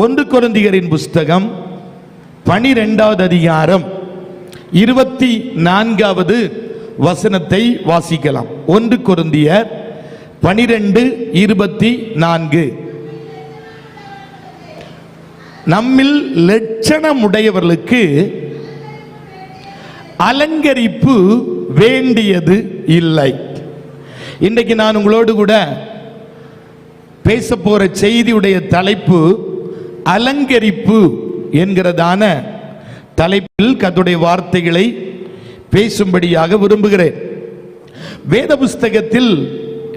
1 கொரிந்தியரின் புஸ்தகம் 12வது அதிகாரம் 24வது வசனத்தை வாசிக்கலாம். 1 கொரிந்தியர் 12:24. நம்மில் லட்சணமுடையவர்களுக்கு அலங்கரிப்பு வேண்டியது இல்லை. இன்றைக்கு நான் உங்களோடு கூட பேச போற செய்தியுடைய தலைப்பு அலங்கரிப்பு என்கிறதான தலைப்பில் கர்த்தருடைய வார்த்தைகளை பேசும்படியாக விரும்புகிறேன். வேத புஸ்தகத்தில்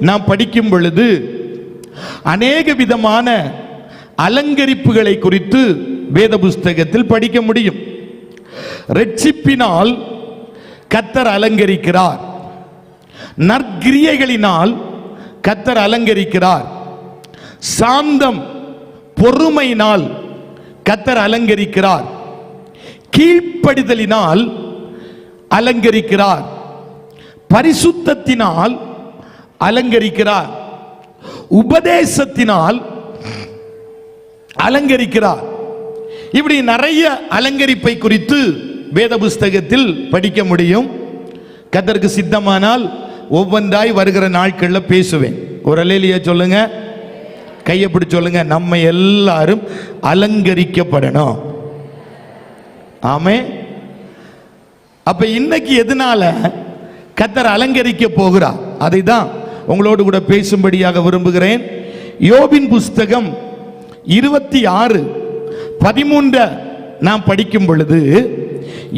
நாம் படிக்கும் பொழுது அநேக விதமான அலங்கரிப்புகளை குறித்து வேத புஸ்தகத்தில் படிக்க முடியும். ரட்சிப்பினால் கர்த்தர் அலங்கரிக்கிறார், நற்கிரியைகளினால் கர்த்தர் அலங்கரிக்கிறார், சாந்தம் பொறுமையினால் கர்த்தர் அலங்கரிக்கிறார், கீழ்ப்படிதலினால் அலங்கரிக்கிறார், பரிசுத்தத்தினால் அலங்கரிக்கிறார், உபதேசத்தினால் அலங்கரிக்கிறார். இப்படி நிறைய அலங்கரிப்பை குறித்து வேத புஸ்தகத்தில் படிக்க முடியும். கர்த்தருக்கு சித்தமானால் ஒவ்வொன்றாய் வருகிற நாட்களில் பேசுவேன். ஒரு அல்லேலூயா சொல்லுங்க, கையை பிடிச்சு சொல்லுங்க. நம்ம எல்லாரும் அலங்கரிக்கப்படணும். ஆமே. அப்ப இன்னைக்கு எதனால கர்த்தர் அலங்கரிக்க போகிறார் அதை தான் உங்களோடு கூட பேசும்படியாக விரும்புகிறேன். யோபின் புஸ்தகம் 26:13 நாம் படிக்கும் பொழுது,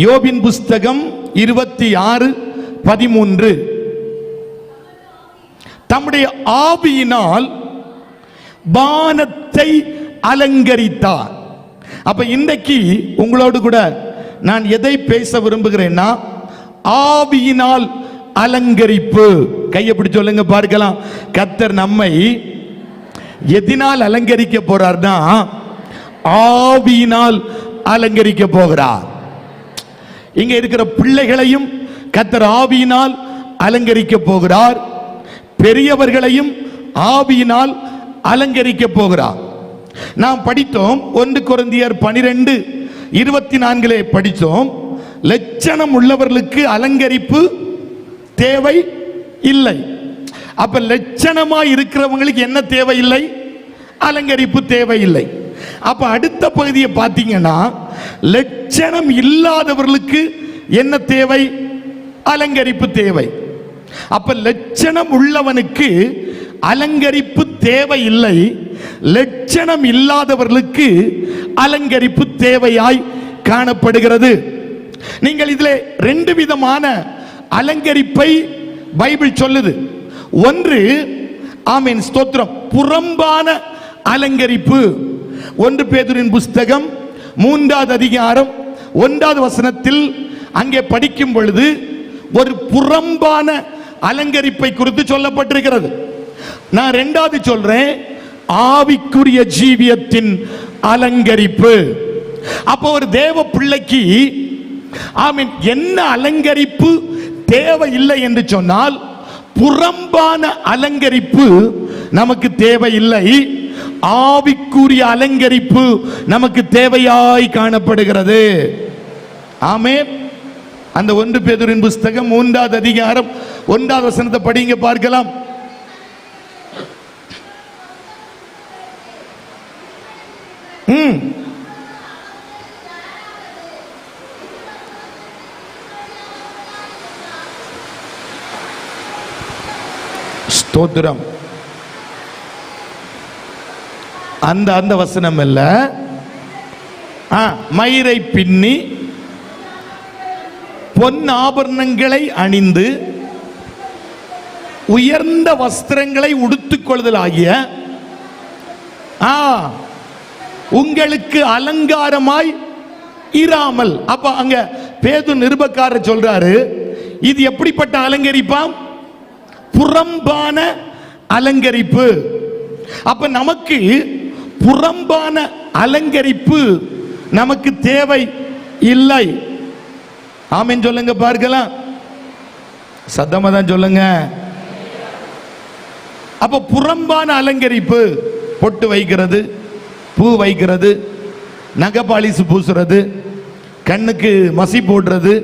யோபின் புஸ்தகம் 26:13, தம்முடைய ஆவியினால் வானத்தை அலங்கரித்தார். அப்ப இன்றைக்கு உங்களோடு கூட நான் எதை பேச விரும்புகிறேன்னா, ஆவியினால் அலங்கரிப்பு. கையை பிடிச்சு சொல்லுங்க பார்க்கலாம். கர்த்தர் நம்மை எதினால் அலங்கரிக்க போறார்னா, ஆவியினால் அலங்கரிக்க போகிறார். இங்க இருக்கிற பிள்ளைகளையும் கர்த்தர் ஆவியினால் அலங்கரிக்க போகிறார், பெரியவர்களையும் ஆவியினால் அலங்கரிக்க போகிறார். நாம் படித்தோம் 1 கொரிந்தியர் 12:24 படித்தோம். லட்சணம் உள்ளவர்களுக்கு அலங்கரிப்பு தேவை இல்லை. அப்ப லட்சணமாய் இருக்கிறவங்களுக்கு என்ன தேவையில்லை? அலங்கரிப்பு தேவையில்லை. அப்ப அடுத்த பகுதியை பார்த்தீங்கன்னா, லட்சணம் இல்லாதவர்களுக்கு என்ன தேவை? அலங்கரிப்பு தேவை. அப்ப லட்சணம் உள்ளவனுக்கு அலங்கரிப்பு தேவையில்லை, லட்சணம் இல்லாதவர்களுக்கு அலங்கரிப்பு தேவையாய் காணப்படுகிறது. நீங்கள் இதிலே 2 விதமான அலங்கரிப்பை பைபிள் சொல்லுது. ஒன்று, ஆமென் ஸ்தோத்திரம், புறம்பான அலங்கரிப்பு. 1 பேதுருவின் புஸ்தகம் 3வது அதிகாரம் 1வது வசனத்தில் அங்கே படிக்கும் பொழுது ஒரு புறம்பான அலங்கரிப்பை குறித்து சொல்லப்பட்டிருக்கிறது. நான் 2வது சொல்றேன், ஆவிக்குரிய ஜீவியத்தின் அலங்கரிப்பு. அப்போ ஒரு தேவ பிள்ளைக்கு ஆமென் என்ன அலங்கரிப்பு தேவையில்லை என்று சொன்னால், புறம்பான அலங்கரிப்பு நமக்கு தேவையில்லை, ஆவிக்குரிய அலங்கரிப்பு நமக்கு தேவையாய் காணப்படுகிறது. ஆமென். அந்த 1 பேதுருவின் புஸ்தகம் 3வது அதிகாரம் 1வது வசனத்தை படிங்க பார்க்கலாம். ஸ்தோத்திரம். அந்த வசனம் அல்ல, மயிரை பின்னி பொன் ஆபரணங்களை அணிந்து உயர்ந்த வஸ்திரங்களை உடுத்துக் கொள்ளுதல் ஆகிய உங்களுக்கு அலங்காரமாய் இராமல். அப்ப அங்க பேது நிருபக்காரர் சொல்றாரு, இது எப்படிப்பட்ட அலங்கரிப்பாம்? புறம்பான அலங்கரிப்பு. அப்ப நமக்கு புறம்பான அலங்கரிப்பு நமக்கு தேவை இல்லை. ஆமென் சொல்லுங்க பார்க்கலாம். சத்தமா தான் சொல்லுங்க. அப்ப புறம்பான அலங்கரிப்பு, பொட்டு வைக்கிறது, பூ வைக்கிறது, நகபாலிசு பூசுறது, கண்ணுக்கு மசி போடுறது,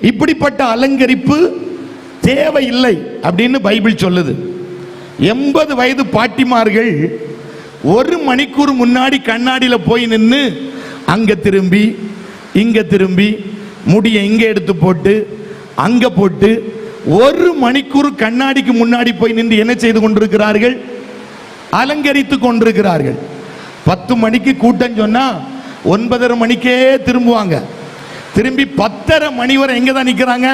இப்படிப்பட்ட அலங்கரிப்பு தேவையில்லை அப்படின்னு பைபிள் சொல்லுது. 80 வயது பாட்டிமார்கள் 1 மணிக்கூர் முன்னாடி கண்ணாடியில போய் நின்று அங்க திரும்பி இங்க திரும்பி முடிய இங்க எடுத்து போட்டு அங்க போட்டு 1 மணிக்கூர் கண்ணாடிக்கு முன்னாடி போய் நின்று என்ன செய்து கொண்டிருக்கிறார்கள்? அலங்கரித்து கொண்டிருக்கிறார்கள். 10 மணிக்கு கூட்டம் சொன்னா 9:30 மணிக்கே திரும்புவாங்க. திரும்பி 10:30 மணி வரை எங்க தான் நிக்கிறாங்க?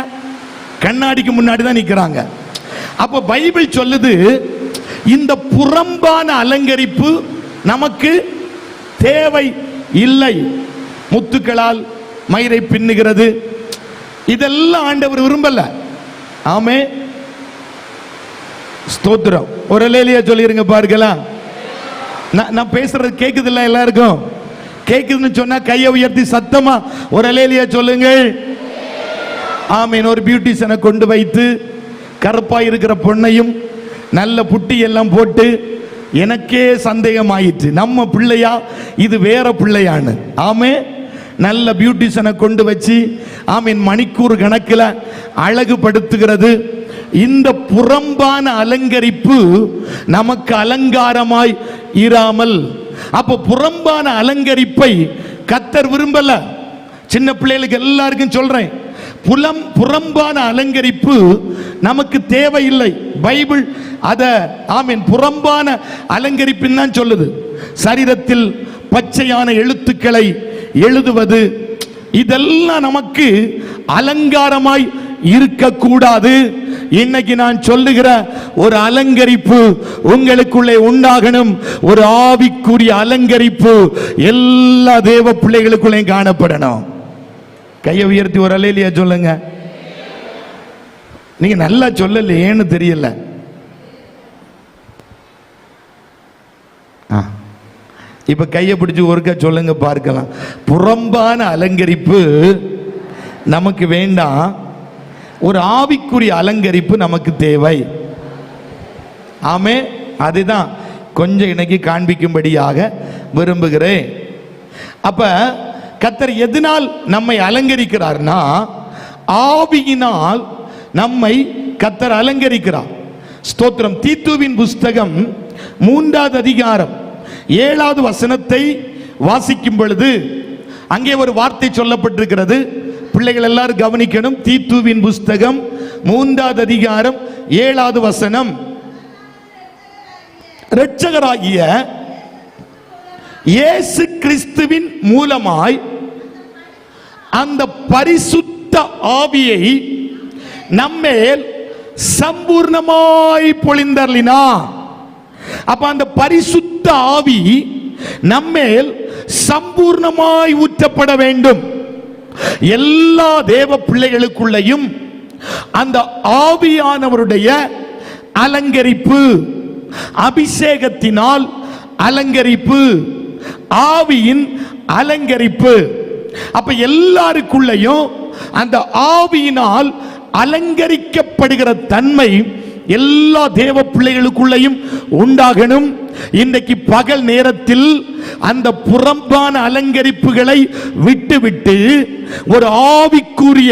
கண்ணாடிக்கு முன்னாடி தான் நிக்கிறாங்க. அப்ப பைபிள் சொல்லுது, இந்த புறம்பான அலங்கரிப்பு நமக்கு தேவை இல்லை. முத்துக்களால் மயிரை பின்னுகிறது, இதெல்லாம் ஆண்டவர் விரும்பல. ஆமே, ஸ்தோத்திரம். ஒரு அல்லேலூயா சொல்லிருங்க பார்க்கலாம். நான் பேசுறது கேக்குது இல்ல? எல்லாருக்கும் கேக்குதுன்னு சொன்னா கையை உயர்த்தி சத்தமா ஒரு அல்லேலூயா சொல்லுங்கள். ஆமீன். ஒரு பியூட்டிஷியனை கொண்டு வைத்து கருப்பா இருக்கிற பொண்ணையும் நல்ல புட்டி எல்லாம் போட்டு எனக்கே சந்தேகம் ஆயிற்று, நம்ம பிள்ளையா இது வேற பிள்ளையான்னு. ஆமே, நல்ல பியூட்டிஷியனை கொண்டு வச்சு ஆமீன் மணிக்கூர் கணக்கில் அழகுபடுத்துகிறது. இந்த புறம்பான அலங்கரிப்பு நமக்கு அலங்காரமாய் இராமல். அப்ப புறம்பான அலங்கரிப்பை கர்த்தர் விரும்பல. சின்ன பிள்ளைகளுக்கு எல்லாருக்கும் சொல்றேன், புறம்பான அலங்கரிப்பு நமக்கு தேவையில்லை. பைபிள் அத ஆமீன் புறம்பான அலங்கரிப்பின் தான் சொல்லுது. சரீரத்தில் பச்சையான எழுத்துக்களை எழுதுவது, இதெல்லாம் நமக்கு அலங்காரமாய் இருக்கக்கூடாது. இன்னைக்கு நான் சொல்லுகிற ஒரு அலங்கரிப்பு உங்களுக்குள்ளே உண்டாகணும். ஒரு ஆவிக்குரிய அலங்கரிப்பு எல்லா தேவ பிள்ளைகளுக்குள்ளே காணப்படணும். கையை உயர்த்தி ஒரு அல்லேலூயா சொல்லுங்க. நீங்க நல்லா சொல்லல, ஏன்னு தெரியல. இப்ப கையை பிடிச்சு ஒருக்கா சொல்லுங்க பார்க்கலாம். புறம்பான அலங்கரிப்பு நமக்கு வேண்டாம், ஒரு ஆவிக்குரிய அலங்கரிப்பு நமக்கு தேவை. ஆமே, அதுதான் கொஞ்சம் இன்னைக்கு காண்பிக்கும்படியாக விரும்புகிறேன். அப்ப கர்த்தர் எதனால் நம்மை அலங்கரிக்கிறார்னா, ஆவியினால் நம்மை கர்த்தர் அலங்கரிக்கிறார். ஸ்தோத்திரம். தீத்துவின் புஸ்தகம் 3வது அதிகாரம் 7வது வசனத்தை வாசிக்கும் பொழுது அங்கே ஒரு வார்த்தை சொல்லப்பட்டிருக்கிறது. பிள்ளைகள் எல்லாரும் கவனிக்கணும். தீத்துவின் புஸ்தகம் 3வது அதிகாரம் 7வது வசனம், இரட்சகராகிய இயேசு கிறிஸ்துவின் மூலமாய் அந்த பரிசுத்த ஆவியை நம்மேல் சம்பூர்ணமாய் பொழிந்தருளினார். அப்ப அந்த பரிசுத்த ஆவி நம்மேல் சம்பூர்ணமாய் ஊற்றப்பட வேண்டும். எல்லா தேவ பிள்ளைகளுக்குள்ளேயும் அந்த ஆவியானவருடைய அலங்கரிப்பு, அபிஷேகத்தினால் அலங்கரிப்பு, ஆவியின் அலங்கரிப்பு. அப்ப எல்லாருக்குள்ளேயும் அந்த ஆவியினால் அலங்கரிக்கப்படுகிற தன்மை எல்லா தேவ பிள்ளைகளுக்குள்ளேயும் உண்டாகணும். இன்றைக்கு பகல் நேரத்தில் அந்த புறம்பான அலங்கரிப்புகளை விட்டுவிட்டு ஒரு ஆவிக்குரிய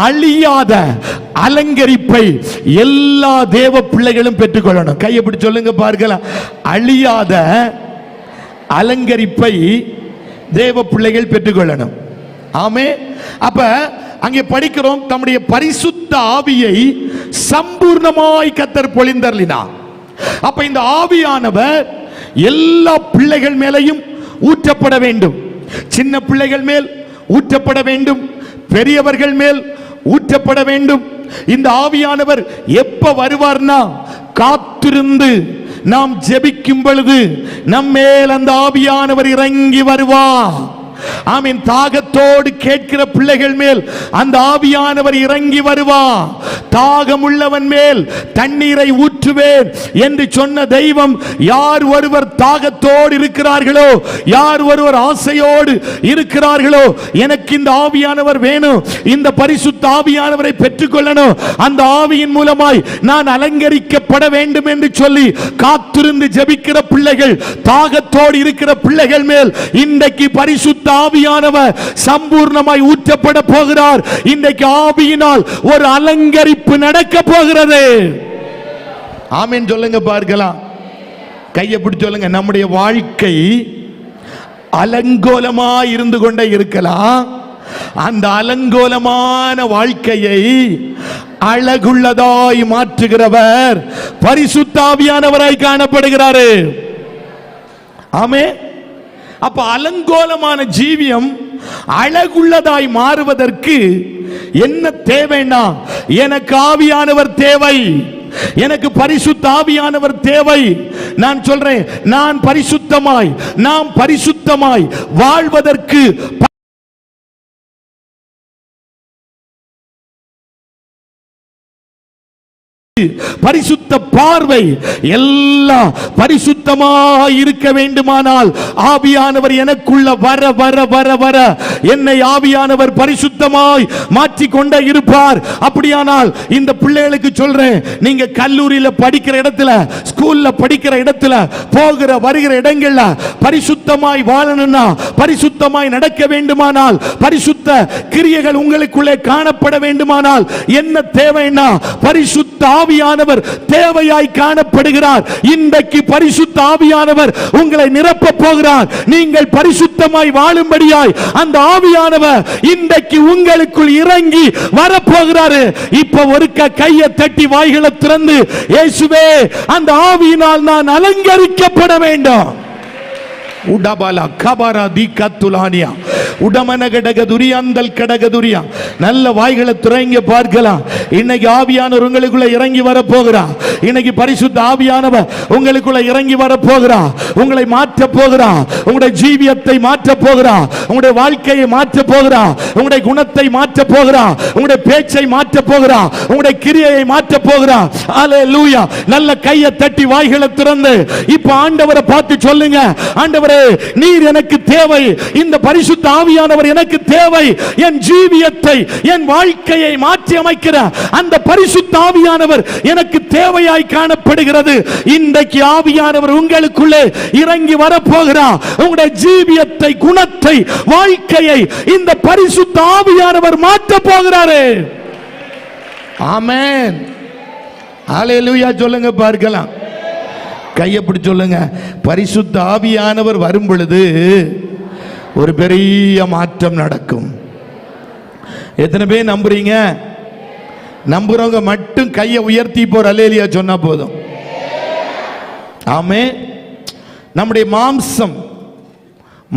அழியாத அலங்கரிப்பை எல்லா தேவ பிள்ளைகளும் பெற்றுக்கொள்ளணும். கையை பிடிச்சு சொல்லுங்க பார்க்கலாம். அழியாத அலங்கரிப்பை தேவ பிள்ளைகள் பெற்றுக்கொள்ளணும். ஆமே. அப்ப அங்கே படிக்கிறோம், தம்முடைய பரிசுத்த ஆவியை சம்பூர்ணமாய் கர்த்தர் பொழிந்தருளினார். அப்ப இந்த ஆவியானவர் எல்லா பிள்ளைகள் மேலையும் ஊற்றப்பட வேண்டும். சின்ன பிள்ளைகள் மேல் ஊற்றப்பட வேண்டும், பெரியவர்கள் மேல் ஊற்றப்பட வேண்டும். இந்த ஆவியானவர் எப்ப வருவார்னா, காத்திருந்து நாம் ஜெபிக்கும் பொழுது நம்மேல் அந்த ஆவியானவர் இறங்கி வருவார். ஆமீன். தாகத்தோடு கேட்கிற பிள்ளைகள் மேல் அந்த ஆவியானவர் இறங்கி வருவார். தாகம் உள்ளவன் மேல் தண்ணீரை ஊற்றுவேன் என்று சொன்ன தெய்வம், யார் ஒருவர் தாகத்தோடு இருக்கிறார்களோ, யார் ஒருவர் ஆசையோடு இருக்கிறார்களோ, எனக்கு இந்த ஆவியானவர் வேணும், இந்த பரிசுத்த ஆவியானவரை பெற்றுக்கொள்ளணும், அந்த ஆவியின் மூலமாய் நான் அலங்கரிக்கப்பட வேண்டும் என்று சொல்லி காத்திருந்து ஜெபிக்கிற பிள்ளைகள், தாகத்தோடு இருக்கிற பிள்ளைகள் மேல் இன்றைக்கு பரிசுத்த ஆவியானவர் சம்பூர்ணமாய் ஊற்றப்பட போகிறார். இன்றைக்கு ஆவியினால் ஒரு அலங்கரிப்பு நடக்க போகிறது. ஆமென் சொல்லுங்க பார்க்கலாம். கையை பிடிச்சு சொல்லுங்க. நம்முடைய வாழ்க்கை அலங்கோலமாய் இருந்து கொண்டே இருக்கலாம். அந்த அலங்கோலமான வாழ்க்கையை அழகுள்ளதாய் மாற்றுகிறவர் பரிசுத்த ஆவியானவராய் காணப்படுகிறார். ஆமென். அப்ப அலங்கோலமான ஜீவியம் அழகுள்ளதாய் மாறுவதற்கு என்ன தேவைன்னா, எனக்கு ஆவியானவர் தேவை, எனக்கு பரிசுத்த ஆவியானவர் தேவை. நான் சொல்றேன், நாம் பரிசுத்தமாய் வாழ்வதற்கு பரிசுத்த பார்வை எல்லாம் பரிசுத்தமாய் இருக்க வேண்டுமானால் ஆவியானவர் எனக்குள்ள வர வர வர வர என்னை ஆவியானவர் பரிசுத்தமாய் மாற்றிக்கொண்டே இருப்பார். அப்படியானால் இந்த பிள்ளைகளுக்கு சொல்றேன், நீங்க கல்லூரியில படிக்கிற இடத்துல, ஸ்கூல்ல படிக்கிற இடத்துல, போகிற வருகிற இடங்கள்ல பரிசுத்தமாய் வாழணும்னா, பரிசுத்தமாய் நடக்க வேண்டுமானால், பரிசுத்த கிரியைகள் உங்களுக்குள்ளே காணப்பட வேண்டுமானால் என்ன தேவைன்னா, பரிசுத்த ஆவியானவர் தேவையாய் காணப்படுகிறார். இன்றைக்கு பரிசுத்த ஆவியானவர் உங்களை நிரப்ப போகிறார். நீங்கள் பரிசுத்தமாய் வாழும்படியாய் அந்த ஆவியானவர் இன்றைக்கு உங்களுக்குள் இறங்கி வரப்போகிறார். இப்ப ஒரு கையை தட்டி வாய்களை திறந்து, இயேசுவே, அந்த ஆவியினால் நான் அலங்கரிக்கப்பட வேண்டும். உடபல கபரா தி கத்துலானியா உடமன கடகதுரியா அந்தல் கடகதுரியா. நல்ல வாய்களை திறங்க பார்க்கலாம். இன்னைக்கு ஆவியானவர் உங்களுக்குள்ள இறங்கி வர போகிறார். இன்னைக்கு பரிசுத்த ஆவியானவர் உங்களுக்குள்ள இறங்கி வர போகிறார். உங்களை மாற்ற போகிறார். உங்களுடைய ஜீவியத்தை மாற்ற போகிறார். உங்களுடைய வாழ்க்கையை மாற்ற போகிறார். உங்களுடைய குணத்தை மாற்ற போகிறார். உங்களுடைய பேச்சை மாற்ற போகிறார். உங்களுடைய கிரியையை மாற்ற போகிறார். அல்லேலூயா. நல்ல கையை தட்டி வாய்களை திறந்து இப்ப ஆண்டவரை பார்த்து சொல்லுங்க, ஆண்டவரே, நீர் எனக்கு தேவை, இந்த பரிசுத்த ஆவியானவர் எனக்கு தேவை. என் ஜீவியத்தை, என் வாழ்க்கையை மாற்றி அமைக்கிற அந்த பரிசுத்த ஆவியானவர் எனக்கு தேவையாய் காணப்படுகிறது. இன்றைக்கு ஆவியானவர் உங்களுக்குள்ளே இறங்கி வரப்போகிறார். உங்களுடைய ஜீவியத்தை, குணத்தை, வாழ்க்கையை இந்த பரிசுத்த ஆவியானவர் மாற்ற போகிறார். ஆமென். அல்லேலூயா சொல்லுங்க பார்க்கலாம். கையை பிடிச்சு சொல்லுங்க, பரிசுத்த ஆவியானவர் வரும் பொழுது ஒரு பெரிய மாற்றம் நடக்கும். எத்தனை பேர் நம்புறீங்க? நம்புறவங்க மட்டும் கையை உயர்த்தி போற அல்லேலூயா சொன்னா போதும். ஆமென். நம்முடைய மாம்சம்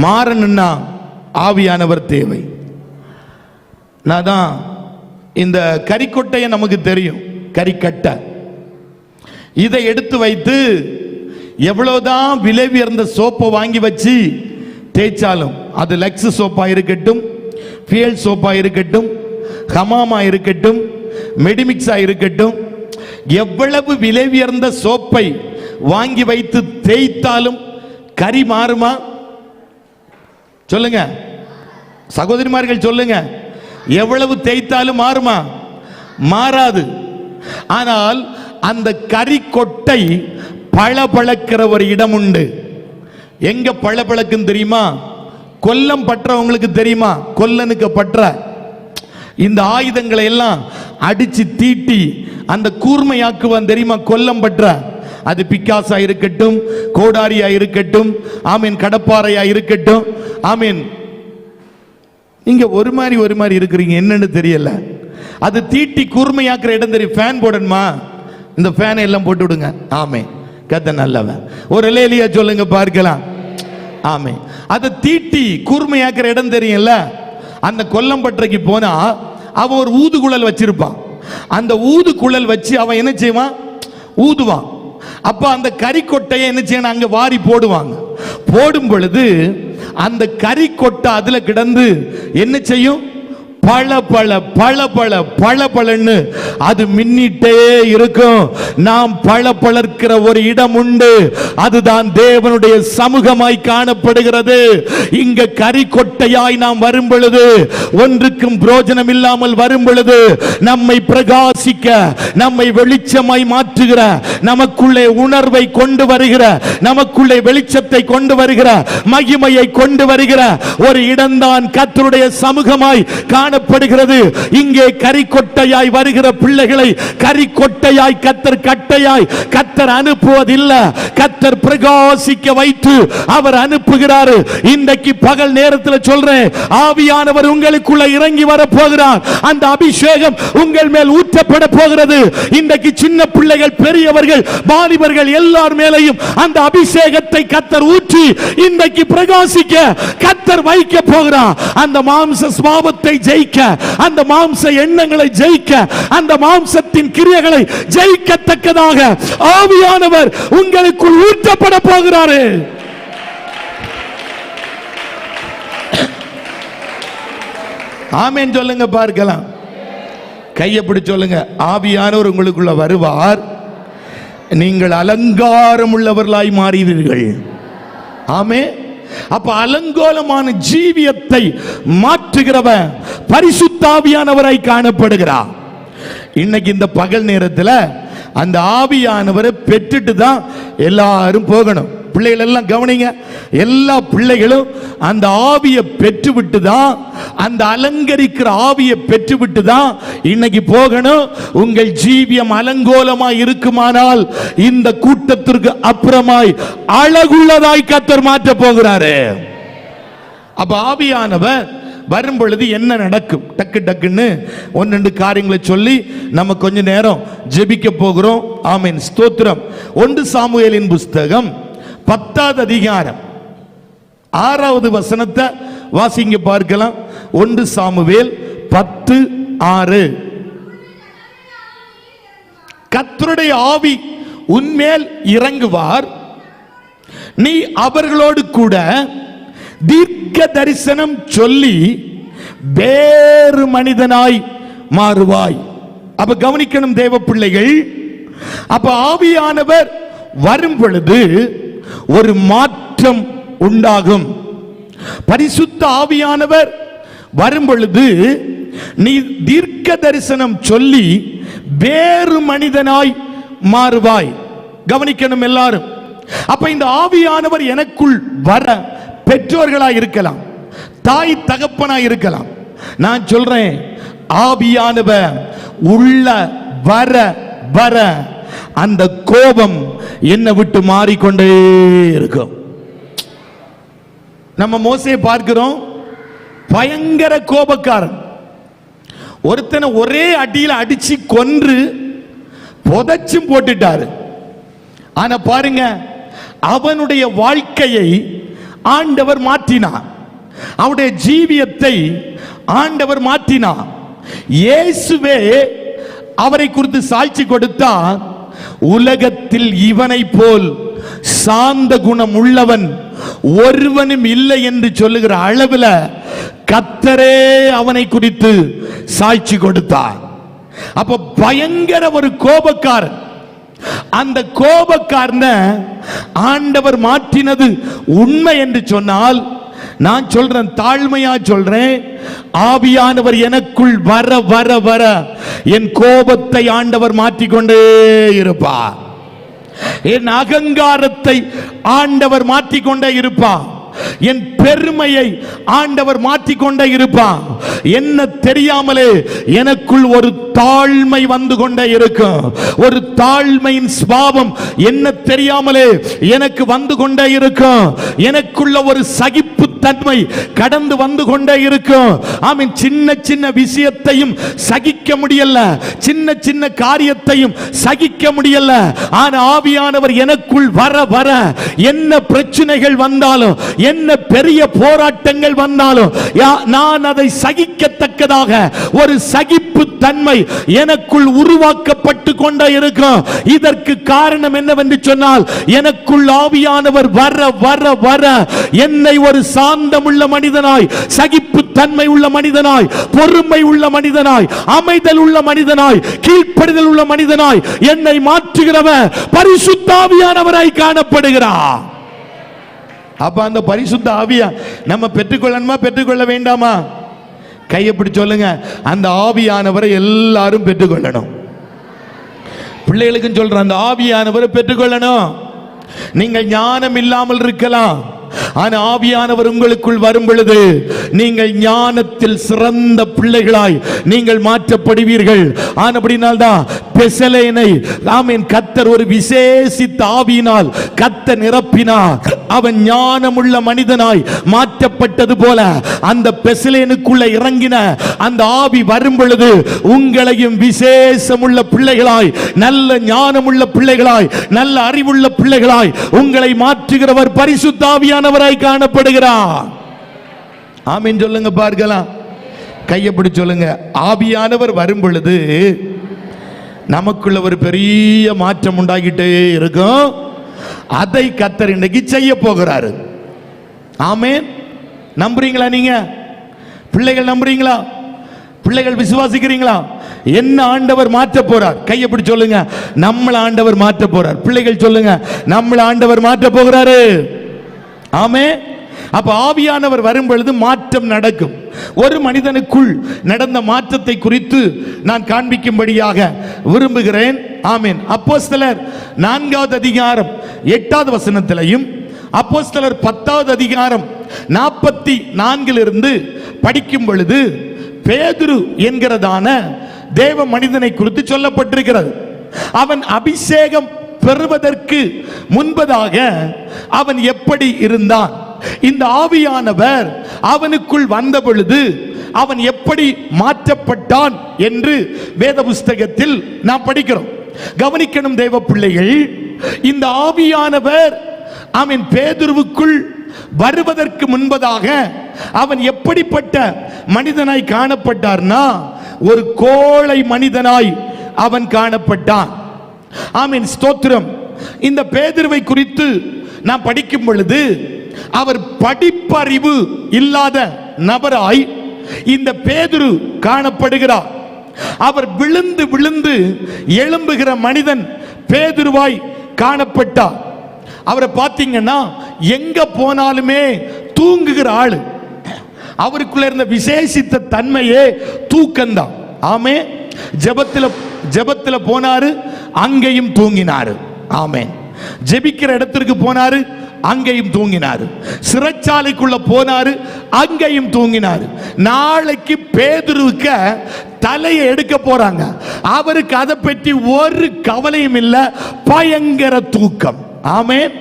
மாறணும்னா ஆவியானவர் தேவை. நான் தான் இந்த கறிக்கொட்டையை நமக்கு தெரியும், கறிக்கட்டை. இதை எடுத்து வைத்து எவ்வளவுதான் விலை உயர்ந்த சோப்பை வாங்கி வச்சு தேய்ச்சாலும், அது லக்ஸ் சோப்பா இருக்கட்டும், ஃபியல் சோப்பா இருக்கட்டும், ஹமாமா இருக்கட்டும், மெடிமிக்ஸா இருக்கட்டும், எவ்வளவு விலை உயர்ந்த சோப்பை வாங்கி வைத்து தேய்த்தாலும் கறி மாறுமா? சொல்லுங்க சகோதரிமார்கள், சொல்லுங்க. எவ்வளவு தேய்த்தாலும் மாறுமா? மாறாது. ஆனால் அந்த கறிக்கொட்டை பளபளக்கிற ஒரு இடம் உண்டு. எங்க பளபளக்குன்னு தெரியுமா? கொல்லம் பற்றவங்களுக்கு தெரியுமா? கொல்லனுக்கு பற்ற இந்த ஆயுதங்களை எல்லாம் அடிச்சு தீட்டி அந்த கூர்மையாக்குவான் தெரியுமா? கொல்லம் பற்ற. அது பிக்காசா இருக்கட்டும், கோடாரியா இருக்கட்டும், ஆமீன், கடப்பாறையா இருக்கட்டும், ஆமீன். நீங்க ஒரு மாதிரி இருக்கிறீங்க, என்னன்னு தெரியல. அது தீட்டி கூர்மையாக்குற இடம் தெரியும். ஃபேன் போடணுமா? இந்த ஃபேனை எல்லாம் போட்டு விடுங்க. ஆமே, கத்த நல்லவன். ஒரு லேலியா சொல்லுங்க பார்க்கலாம். ஆமே. அதை தீட்டி கூர்மையாக்குற இடம் தெரியும்ல. அந்த கொல்லம்பற்றைக்கு போனா அவன் ஒரு ஊதுகுழல் வச்சிருப்பான். அந்த ஊதுகுழல் வச்சு அவன் என்ன செய்வான்? ஊதுவான். அப்ப அந்த கறிக்கொட்டையை என்ன செய்யணும்? அங்க வாரி போடுவாங்க. போடும் பொழுது அந்த கறி கொட்டை அதுல கிடந்து என்ன செய்யும்? பல பல பல பல பல பலன்னு அது மின்னிட்டே இருக்கும். நாம் பல பலர்க்கிற ஒரு இடம் உண்டு, அதுதான் தேவனுடைய சமூகமாய் காணப்படுகிறது. இங்க கறி கொட்டையாய் நாம் வரும் பொழுது, ஒன்றுக்கும் பிரோஜனம் இல்லாமல் வரும் பொழுது, நம்மை பிரகாசிக்க, நம்மை வெளிச்சமாய் மாற்றுகிற, நமக்குள்ளே உணர்வை கொண்டு வருகிற, நமக்குள்ளே வெளிச்சத்தை கொண்டு வருகிற, மகிமையை கொண்டு வருகிற ஒரு இடம்தான் கர்த்தருடைய சமூகமாய் காணப்படுகிறது. இங்கே கரிக்கொட்டையாய் வருகிற பிள்ளைகளை கரிக்கொட்டையாய் கர்த்தர் கட்டையாய் கர்த்தர் அனுப்புவதில்லை. கர்த்தர் பிரகாசிக்க வைத்து அவர் அனுப்புகிறார். இன்றைக்கு பகல் நேரத்தில் சொல்றேன், ஆவியானவர் உங்களுக்குள்ள இறங்கி வர போகிறார். அந்த அபிஷேகம் உங்கள் மேல் ஊற்றப்பட போகிறது. இன்றைக்கு சின்ன பிள்ளைகள், பெரியவர்கள், வாலிபர்கள் எல்லார் மேலையும் அந்த அபிஷேகத்தை கர்த்தர் ஊற்றி இன்றைக்கு பிரகாசிக்க கர்த்தர் வைக்க போகிறார். அந்த மாம்ச சுபாவத்தை ஜெயிக்க, அந்த மாம்ச எண்ணங்களை ஜெயிக்க, அந்த மாம்சத்தின் கிரியைகளை ஜெயிக்கத்தக்கதாக ஆவியானவர் உங்களுக்குள் ஊற்றப்பட போகிறார். ஆமென் சொல்லுங்க பார்க்கலாம். கையை பிடிச்சு சொல்லுங்க, ஆவியானவர் உங்களுக்குள்ள வருவார், நீங்கள் அலங்காரம் உள்ளவர்களாய் மாறுவீர்கள். ஆமென். அப்ப அலங்கோலமான ஜீவியத்தை மாற்றுகிறவர் பரிசுத்த ஆவியானவராய் காணப்படுகிறார். இன்னைக்கு இந்த பகல் நேரத்தில் அந்த ஆவியானவரை பெற்றுட்டு தான் எல்லாரும் போகணும். பிள்ளைகள் எல்லாம் கவனிங்க, எல்லா பிள்ளைகளும் அந்த ஆவியை பெற்றுவிட்டு தான், அந்த அலங்கரிக்கிற ஆவியை பெற்றுவிட்டு தான் இன்னைக்கு போகணும். உங்கள் ஜீவியம் அலங்கோலமாய் இருக்குமானால் இந்த கூட்டத்திற்கு அப்புறமாய் அழகுள்ளதாய் கர்த்தர் மாற்ற போகிறாரு. அப்ப ஆவியானவர் வரும் பொழுது என்ன நடக்கும்? டக்கு டக்குன்னு ஒன்று காரியங்களை சொல்லி நம்ம கொஞ்ச நேரம் ஜெபிக்க போகிறோம். ஆமென், ஸ்தோத்திரம். 1 சாமுவேலின் புஸ்தகம் 10வது அதிகாரம் 6வது வசனத்தை வாசிங்க பார்க்கலாம். 1 சாமுவேல் 10:6. கர்த்தருடைய ஆவி உன்மேல் இறங்குவார், நீ அவர்களோடு கூட தீர்க்க தரிசனம் சொல்லி வேறு மனிதனாய் மாறுவாய். அப்ப கவனிக்கணும் தேவ பிள்ளைகள். அப்ப ஆவியானவர் வரும் பொழுது ஒரு மாற்றம் உண்டாகும். பரிசுத்த ஆவியானவர் வரும் பொழுது நீ தீர்க்க தரிசனம் சொல்லி வேறு மனிதனாய் மாறுவாய். கவனிக்கணும் எல்லாரும். அப்ப இந்த ஆவியானவர் எனக்குள் வர பெற்றோர்களாய் இருக்கலாம், தாய் தகப்பனாய் இருக்கலாம். நான் சொல்றேன், ஆவியானவர் உள்ள வர வர அந்த கோபம் என்னை விட்டு மாறிக்கொண்டே இருக்கும். நம்ம மோசேயை பார்க்கிறோம், பயங்கர கோபக்காரன். ஒருத்தனை ஒரே அடியில் அடிச்சு கொன்று புதைச்சும் போட்டுட்டாரு. ஆனா பாருங்க, அவனுடைய வாழ்க்கையை ஆண்டவர் மாற்றினார், அவனுடைய ஜீவியத்தை ஆண்டவர் மாற்றினார். இயேசுவே அவரை குறித்து சாட்சி கொடுத்தார், உலகத்தில் இவனை போல் சாந்த குணம் உள்ளவன் ஒருவனும் இல்லை என்று சொல்லுகிற அளவில் கர்த்தரே அவனை குறித்து சாட்சி கொடுத்தார். அப்ப பயங்கர ஒரு கோபக்காரன். அந்த கோபக்காரனை ஆண்டவர் மாற்றினது உண்மை என்று சொன்னால், நான் சொல்றேன், தாழ்மையா சொல்றேன், ஆவியானவர் எனக்குள் வர வர வர என் கோபத்தை ஆண்டவர் மாற்றிக்கொண்டே இருப்பார். என் அகங்காரத்தை ஆண்டவர் மாற்றிக்கொண்டே இருப்பார். என் பெருமையை ஆண்டவர் மாற்றிக்கொண்டே இருப்பான். என்ன தெரியாமலே எனக்குள் ஒரு தாழ்மை வந்து கொண்டே இருக்கும். ஒரு தாழ்மையின் சுபாவம் என்ன தெரியாமலே எனக்கு வந்து கொண்டே இருக்கும். எனக்குள்ள ஒரு சகிப்பு தன்மை கடந்து வந்து கொண்டே இருக்கும். ஆமென். சின்ன சின்ன விஷயத்தையும் சகிக்க முடியல, சின்ன சின்ன காரியத்தையும் சகிக்க முடியல. ஆனா ஆவியானவர் எனக்குள் வர வர என்ன பிரச்சனைகள் வந்தாலும், என்ன பெரிய போராட்டங்கள் வந்தாலும், நான் அதை சகிக்கத்தக்கதாக ஒரு சகிப்பு தன்மை எனக்குள் உருவாக்கப்பட்டு கொண்டே இருக்கும். இதற்கு காரணம் என்னவென்று சொன்னால், எனக்குள் ஆவியானவர் வர வர வர என்னை ஒரு சாந்தமுள்ள மனிதனாய், சகிப்பு தன்மை உள்ள மனிதனாய், பொறுமை உள்ள மனிதனாய், அமைதல் உள்ள மனிதனாய், கீழ்ப்படிதல் உள்ள மனிதனாய் என்னை மாற்றுகிறவர் பரிசுத்த ஆவியானவராய் காணப்படுகிறார். அப்ப அந்த பரிசுத்த ஆவியா நம்ம பெற்றுக்கொள்ளணுமா, பெற்றுக்கொள்ள வேண்டாமா? கையை பிடிச்சு சொல்லுங்க. அந்த ஆவியானவரை எல்லாரும் பெற்றுக்கொள்ளணும். பிள்ளைகளுக்கும் சொல்ற, அந்த ஆவியானவரை பெற்றுக்கொள்ளணும். நீங்கள் ஞானம் இல்லாமல் இருக்கலாம், ஆனா ஆவியானவர் உங்களுக்குள் வரும் பொழுது நீங்கள் ஞானத்தில் சிறந்த பிள்ளைகளாய் நீங்கள் மாற்றப்படுவீர்கள். ஆனபடினால்தான் பெசலேனை ஆமென் கர்த்தர் ஒரு விசேஷித்த ஆவியினால் கர்த்தர் நிரப்பினார். அவன் ஞானமுள்ள மனிதனாய் மாற்றப்பட்டது போல அந்த பெசலேனுக்குள்ள இறங்கின அந்த ஆவி வரும் பொழுது உங்களையும் விசேஷமுள்ள பிள்ளைகளாய், நல்ல ஞானமுள்ள பிள்ளைகளாய், நல்ல அறிவுள்ள பிள்ளைகளாய் உங்களை மாற்றுகிறவர் பரிசுத்த ஆவியானவராய் காணப்படுகிறார். ஆமென் சொல்லுங்க பார்க்கலாம். கையை பிடிச்சு சொல்லுங்க. ஆவியானவர் வரும் பொழுது நமக்குள்ள ஒரு பெரிய மாற்றம் உண்டாகிட்டே இருக்கும். அதை கர்த்தர் இன்னைக்கு செய்ய போகிறாரு. ஆமென். நம்புறீங்களா? நீங்க பிள்ளைகள் நம்புறீங்களா? பிள்ளைகள் விசுவாசிக்கிறீங்களா? என்ன ஆண்டவர் மாற்ற போறார்? கையை பிடிச்சு சொல்லுங்க. நம்மள ஆண்டவர் மாற்ற போறார். பிள்ளைகள் சொல்லுங்க, நம்மள ஆண்டவர் மாற்ற போகிறாரு. ஆமென். அப்ப ஆவியானவர் வரும் பொழுது மாற்றம் நடக்கும். ஒரு மனிதனுக்குள் நடந்த மாற்றத்தை குறித்து நான் காண்பிக்கும்படியாக விரும்புகிறேன். ஆமென். அப்போஸ்தலர் 4வது அதிகாரம் 8வது வசனத்திலையும், அப்போஸ்தலர் 10வது அதிகாரம் 44 படிக்கும் பொழுது பேதுரு என்கிறதான தேவ மனிதனை குறித்து சொல்லப்பட்டிருக்கிறது. அவன் அபிஷேகம் பெறுவதற்கு முன்பதாக அவன் எப்படி இருந்தான், இந்த ஆவியானவர் அவனுக்குள் வந்த பொழுது அவன் எப்படி மாற்றப்பட்டான் என்று வேத புஸ்தகத்தில் நாம் படிக்கிறோம். கவனிக்கணும் தேவ பிள்ளைகள், இந்த ஆவியானவர் அவன் பேதுருவுக்குள் வருவதற்கு முன்பதாக அவன் எப்படிப்பட்ட மனிதனாய் காணப்பட்டார்னா, ஒரு கோழை மனிதனாய் அவன் காணப்பட்டான். ஆமென், ஸ்தோத்திரம். இந்த பேதுருவை குறித்து நாம் படிக்கும் பொழுது அவர் படிப்பறிவு இல்லாத நபராய் இந்த பேதுரு காணப்படுகிறார். அவர் விழுந்து விழுந்து எழும்புகிற மனிதன் பேதுருவாய் காணப்பட்டார். அவரை பார்த்தீங்கன்னா எங்க போனாலுமே தூங்குகிற ஆளு. அவருக்குள்ள இருந்த விசேஷித்த தன்மையே தூக்கம்தான். ஆமே, ஜெபத்துல போனாரு, அங்கேயும் தூங்கினாரு. ஆமென். ஜெபிக்கிற இடத்திற்கு போனாரு, அங்கேயும் தூங்கினாரு. சிறைச்சாலைக்குள்ள போனாரு, அங்கேயும் தூங்கினாரு. நாளைக்கு பேதுருவுக்கு தலையை எடுக்க போறாங்க. அவருக்கு அதை பற்றி ஒரு கவலையும் இல்லை, பயங்கர தூக்கம். ஆமென்.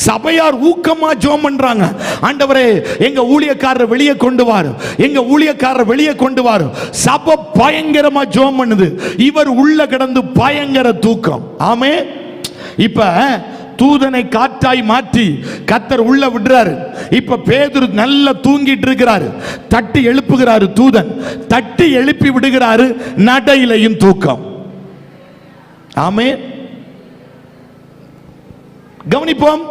சபையார் ஊக்கமா ஜெபம் பண்றாங்க, ஆண்டவரே எங்க ஊழியக்காரரை வெளியே கொண்டு வாரு, எங்க ஊழியக்காரரை வெளியே கொண்டு வாரு. சபை பயங்கரமா ஜெபம் பண்ணுது, இவர் உள்ள கிடந்து பயங்கர தூக்கம். ஆமென். இப்ப தூதனை காற்றாய் மாற்றி கர்த்தர் உள்ள விடுறாரு. இப்ப பேதுரு நல்லா தூங்கிட்டு இருக்கிறாரு. தட்டி எழுப்புகிறாரு தூதன், தட்டி எழுப்பி விடுகிறாரு. நடையிலையும் தூக்கம். ஆமென். கவனிப்போம்.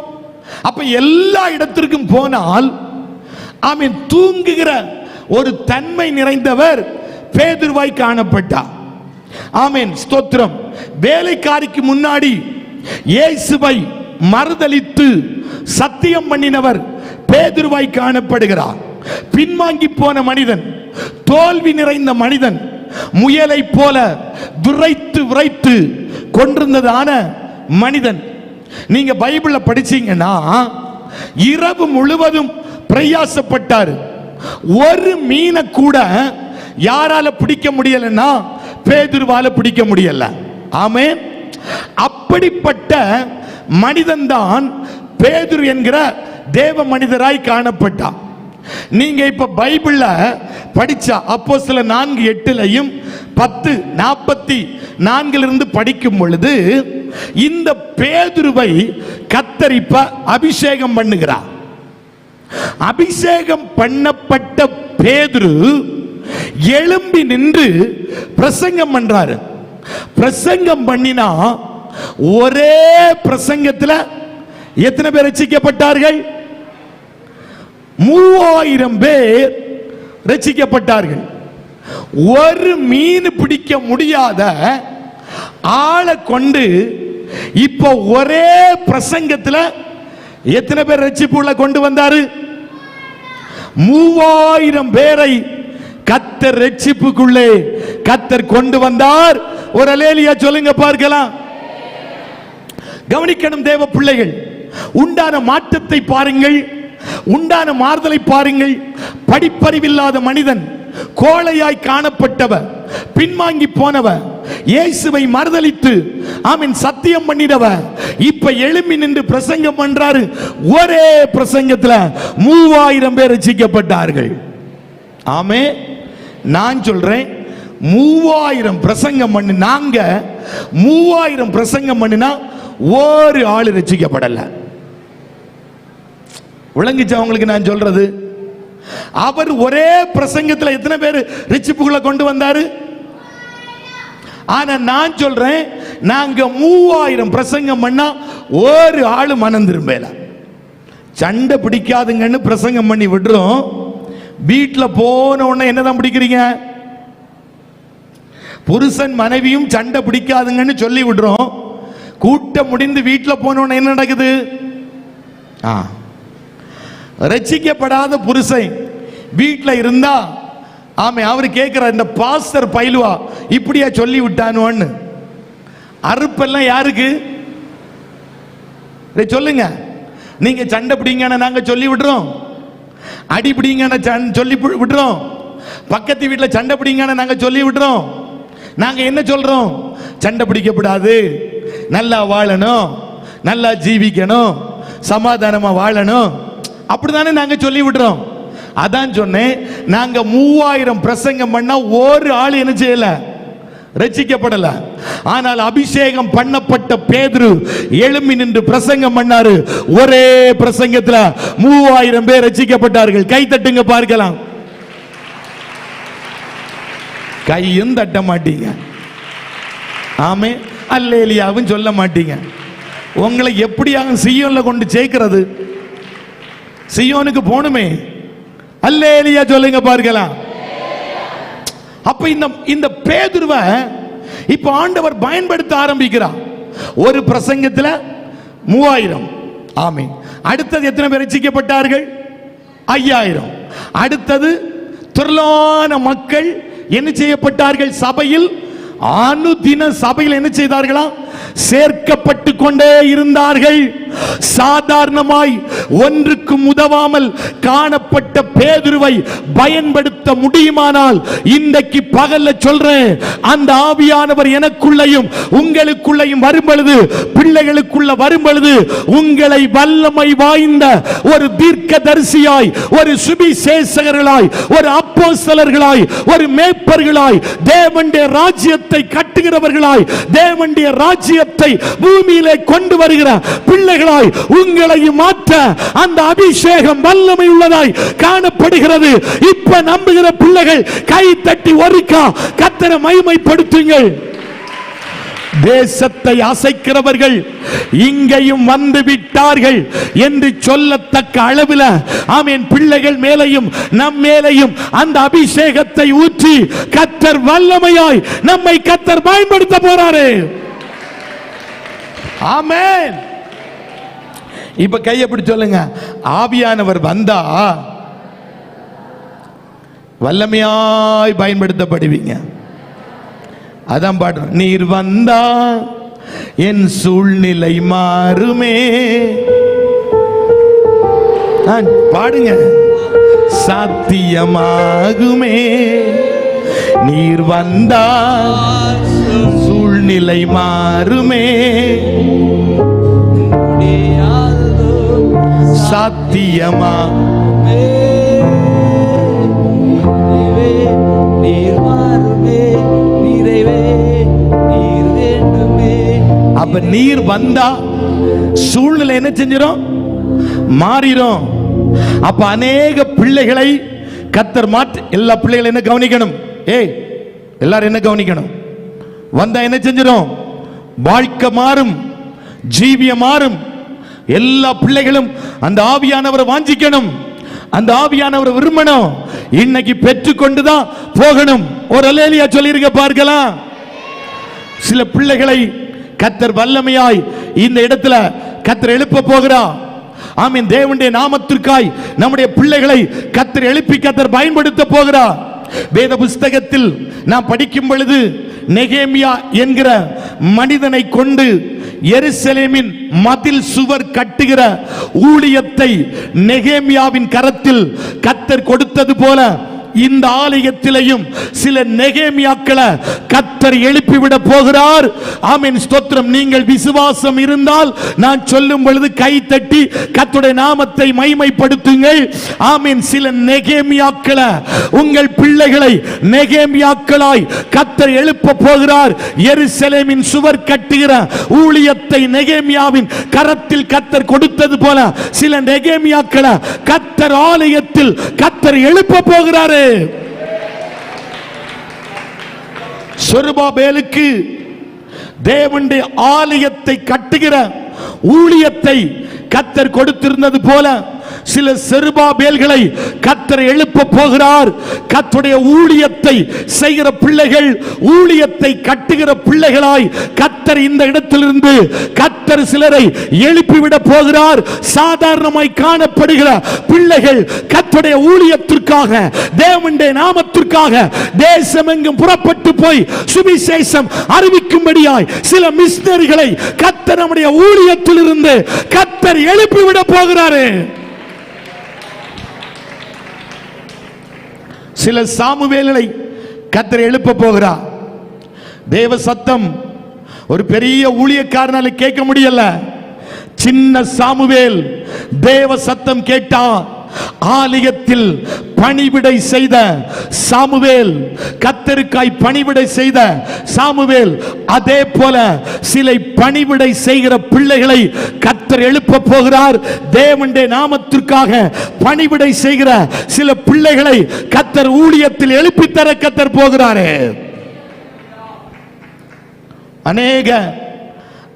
அப்ப எல்லா இடத்திற்கும் போனால் ஆமென் தூங்குகிற ஒரு தன்மை நிறைந்தவர் பேதுருவாய் காணப்பட்டார். ஆமென், ஸ்தோத்திரம். வேலைக்காரிக்கு முன்னாடி இயேசுவை மறுதலித்து சத்தியம் பண்ணினவர் பேதுருவாய் காணப்படுகிறார். பின்வாங்கி போன மனிதன், தோல்வி நிறைந்த மனிதன், முயலை போல விரைத்து விரைத்து கொண்டிருந்ததான மனிதன். நீங்க பைபிள படிச்சீங்கன்னா இரவு முழுவதும் பிரயாசப்பட்டாரு. ஒரு மீனை கூட யாரால பிடிக்க முடியலன்னா பேதுருவால பிடிக்க முடியல. ஆமென். அப்படிப்பட்ட மனிதன் தான் பேதுரு என்கிற தேவ மனிதராய் காணப்பட்டார். நீங்க இப்ப பைபிள்ல படிச்சா அப்போஸ்தலர் 4:8 10:44 படிக்கும் பொழுது இந்த பேதுருவை கர்த்தர் இப்ப அபிஷேகம் பண்ணுகிறார். அபிஷேகம் பண்ணப்பட்ட பேதுரு எழும்பி நின்று பிரசங்கம் பண்றாரு. பிரசங்கம் பண்ணினா ஒரே பிரசங்கத்தில் எத்தனை பேர் ரட்சிக்கப்பட்டார்கள்? 3000 பேர் ரட்சிக்கப்பட்டார்கள். ஒரு மீன் பிடிக்க முடியாத ஆளை கொண்டு இப்ப ஒரே பிரசங்கத்தில் எத்தனை பேர் ரட்சிப்புள்ள கொண்டு வந்தாரு? 3000 பேரை கர்த்தர் ரட்சிப்புக்குள்ளே கர்த்தர் கொண்டு வந்தார். ஒரு அல்லேலூயா சொல்லுங்க பார்க்கலாம். கவனிக்கணும் தேவ பிள்ளைகள், உண்டான மாற்றத்தை பாருங்கள், உண்டான மாறுதலை பாருங்கள். படிப்பறிவில்லாத மனிதன், கோழையாய் காணப்பட்டவர், பின்வாங்கி போனவர், இயேசுவை மறுதலித்து ஆமென் சத்தியம் பண்ணிடவர், இப்ப எழும்பி நின்று பிரசங்கம் பண்றாரு. ஒரே பிரசங்கத்தில் 3000 பேர் ரட்சிக்கப்பட்டார்கள். ஆமே, நான் சொல்றேன் 3000 பிரசங்கம் பண்ணி, நாங்க 3000 பிரசங்கம் பண்ணினா ஒரு ஆள் ரட்சிக்கப்படல. விளங்கிச்சா உங்களுக்கு நான் சொல்றது? அவர் ஒரே பிரசங்கத்தில் எத்தனை பேர் ரட்சிப்புக்குள்ள கொண்டு வந்தாரு? ஆனா நான் சொல்றேன், நாங்க 3000 பிரசங்கம் பண்ணா ஒரு ஆளு மனம் திரும்பல. சண்டை பிடிக்காதுங்கன்னு பிரசங்கம் பண்ணி விடுறோம். வீட்டில் போன உடனே என்னதான் பிடிக்கிறீங்க? புருஷன் மனைவியும் சண்டை பிடிக்காதுங்கன்னு சொல்லி விடுறோம். கூட்டம் முடிந்து வீட்டில் போன உடனே என்ன நடக்குது? ரட்சிக்கப்படாத புருஷன் வீட்டில் இருந்தா ஆமே அவர் கேட்கிறார், இந்த பாஸ்டர் பயிலுவா இப்படியா சொல்லி விட்டானு. அறுப்பெல்லாம் யாருக்கு சொல்லுங்க? நீங்க சண்டை பிடிங்க நாங்க சொல்லி விடுறோம், அடி பிடிங்க சொல்லி விடுறோம், பக்கத்து வீட்டில் சண்டை பிடிங்க நாங்க சொல்லி விடுறோம். நாங்க என்ன சொல்றோம்? சண்டை பிடிக்கப்படாது, நல்லா வாழணும், நல்லா ஜீவிக்கணும், சமாதானமா வாழணும், அப்படிதானே நாங்க சொல்லி விடுறோம். அதான் சொன்னேன், நாங்க 3000 பிரசங்கம் பண்ணா ஒரு ஆள் என்ன செய்யல? ரட்சிக்கப்படல. ஆனால் அபிஷேகம் பண்ணப்பட்ட பேதுரு எழும்பி நின்று பிரசங்கம் பண்ணாரு. ஒரே பிரசங்கத்தில் 3000 பேர் ரட்சிக்கப்பட்டார்கள். கை தட்டுங்க பார்க்கலாம். கையும் தட்ட மாட்டீங்க, ஆமே அல்லேலியாவும் சொல்ல மாட்டீங்க. உங்களை எப்படியாக சீயோன்ல கொண்டு சேர்க்கிறது? சீயோனுக்கு போணுமே. அல்லேலியா சொல்லுங்க பார்க்கலாம். அப்ப இந்த பேதுருவை இப்ப ஆண்டவர் பயன்படுத்த ஆரம்பிக்கிறார். ஒரு பிரசங்கத்தில் 3000. ஆமே. அடுத்தது எத்தனை பேர் ரட்சிக்கப்பட்டார்கள்? 5000. அடுத்தது திரளான மக்கள் என்ன செய்யப்பட்டார்கள்? சபையில் அனுதின சபையில் என்ன செய்தார்களா? சேர்க்கப்பட்டு கொண்டே இருந்தார்கள். சாதாரணமாய் ஒன்றுக்கும் உதவாமல் காணப்பட்ட பேதுருவை பயன்படுத்த முடியுமானால், இன்றைக்கு பகல்ல சொல்றேன், அந்த ஆவியானவர் எனக்குள்ளையும் உங்களுக்குள்ளையும் வரும் பொழுது, பிள்ளைகளுக்குள்ள வரும் பொழுது, உங்களை வல்லமை வாய்ந்த ஒரு தீர்க்கதரிசியாய், ஒரு சுவிசேஷகர்களாய், ஒரு அப்போஸ்தலர்களாய், ஒரு மேய்ப்பர்களாய், தேவனுடைய ராஜ்யத்தை கட்டுகிறவர்களாய், தேவனுடைய ராஜ்யத்தை பூமியிலே கொண்டு வருகிற பிள்ளைகளாய் உங்களை மாற்ற அந்த அபிஷேகம் வல்லமை உள்ளதாய் காணப்படுகிறது. இப்ப நம்புகிற பிள்ளைகள் கை தட்டி ஒருக்கா கர்த்தரை மகிமைப்படுத்துங்கள். தேசத்தை அசைக்கிறவர்கள் இங்கேயும் வந்து விட்டார்கள் என்று சொல்லத்தக்க அளவில் ஆமென் பிள்ளைகள் மேலையும் நம் மேலையும் அந்த அபிஷேகத்தை ஊற்றி கர்த்தர் வல்லமையாய் நம்மை கர்த்தர் பயன்படுத்த போறாரு. ஆமென். இப்ப கையை பிடிச்சு சொல்லுங்க, ஆவியானவர் வந்தா வல்லமையாய் பயன்படுத்தப்படுவீங்க. அதான் பாடுறோம், நீர் வந்தா என் சூழ்நிலை மாறுமே. பாடுங்க, சாத்தியமாகுமே. நீர் வந்தா சூழ்நிலை மாறுமே, சாத்தியமா. அப்ப நீர் வந்தா சூழ்நிலை என்ன செஞ்சிடும்? மாறிடும். அப்ப அநேக பிள்ளைகளை கர்த்தர் மாற்ற. எல்லா பிள்ளைகளும் என்ன கவனிக்கணும்? எல்லாரும் என்ன கவனிக்கணும்? வந்தா என்ன செஞ்சிடும்? வாழ்க்கை மாறும், ஜீவியம் மாறும். எல்லா பிள்ளைகளும் அந்த ஆவியானவரை வாஞ்சிக்கணும். அந்த ஆவியானவர் விரும்பணும், இன்னைக்கு பெற்றுக்கொண்டுதான் போகணும். ஒரு அல்லேலூயா சொல்லிருக்க பார்க்கலாம். சில பிள்ளைகளை கர்த்தர் வல்லமையாய் இந்த இடத்துல கர்த்தர் எழுப்ப போகிறார். ஆமென். தேவனுடைய நாமத்திற்காய் நம்முடைய பிள்ளைகளை கர்த்தர் எழுப்பி கர்த்தர் பயன்படுத்த போகிறார். வேத புஸ்தகத்தில் நாம் படிக்கும் பொழுது நெகேமியா என்கிற மனிதனை கொண்டு எருசலேமின் மதில் சுவர் கட்டுகிற ஊழியத்தை நெகேமியாவின் கரத்தில் கர்த்தர் கொடுத்தது போல இந்த ஆலயத்திலேயும் சில நெகேமியாக்களை கர்த்தர் எழுப்பிவிட போகிறார். ஆமென், ஸ்தோத்திரம். நீங்கள் விசுவாசம் இருந்தால் நான் சொல்லும் பொழுது கை தட்டி கர்த்தருடைய நாமத்தை மகிமைப்படுத்துங்கள். ஆமென். சில நெகேமியாக்களை, உங்கள் பிள்ளைகளை நெகேமியாக்களாய் கர்த்தர் எழுப்ப போகிறார். எருசலேமின் சுவர் கட்டுகிற ஊழியத்தை நெகேமியாவின் கரத்தில் கர்த்தர் கொடுத்தது போல சில நெகேமியாக்களை கர்த்தர் ஆலயத்தில் கர்த்தர் எழுப்ப போகிறார். சொர்பாபேலுக்கு தேவனுடைய ஆலயத்தை கட்டுகிற ஊழியத்தை கர்த்தர் கொடுத்திருந்தது போல சில செருபாபேல்களை கர்த்தர் எழுப்ப போகிறார். கர்த்தருடைய ஊழியத்தை செய்கிற பிள்ளைகள், ஊழியத்தை கட்டுகிற பிள்ளைகளாய் கர்த்தர் இந்த இடத்திலிருந்து கர்த்தர் சிலரை எழுப்பிவிட போகிறார். சாதாரணமாய் காணப்படுகிற பிள்ளைகள் கர்த்தருடைய ஊழியத்திற்காக, தேவனுடைய நாமத்திற்காக தேசமெங்கும் புறப்பட்டு போய் சுவிசேஷம் அறிவிக்கும்படியாய் சில மிஷனரிகளை கர்த்தர் நம்முடைய ஊழியத்திலிருந்து கர்த்தர் எழுப்பிவிட போகிறார். சில சாமுவேலை கர்த்தர் எழுப்ப போகிறார். தேவ சத்தம் ஒரு பெரிய ஊழியக்காரனால கேட்க முடியல. சின்ன சாமுவேல் தேவ சத்தம் கேட்டார். ஆலயத்தில் பணிவிடை செய்த சாமுவேல், கர்த்தருக்காய் பணிவிடை செய்த சாமுவேல், அதே போல சில பணிவிடை செய்கிற பிள்ளைகளை கர்த்தர் எழுப்ப போகிறார். தேவனுடைய நாமத்திற்காக பணிவிடை செய்கிற சில பிள்ளைகளை கர்த்தர் ஊழியத்தில் எழுப்பி தர கர்த்தர் போகிறார். அநேக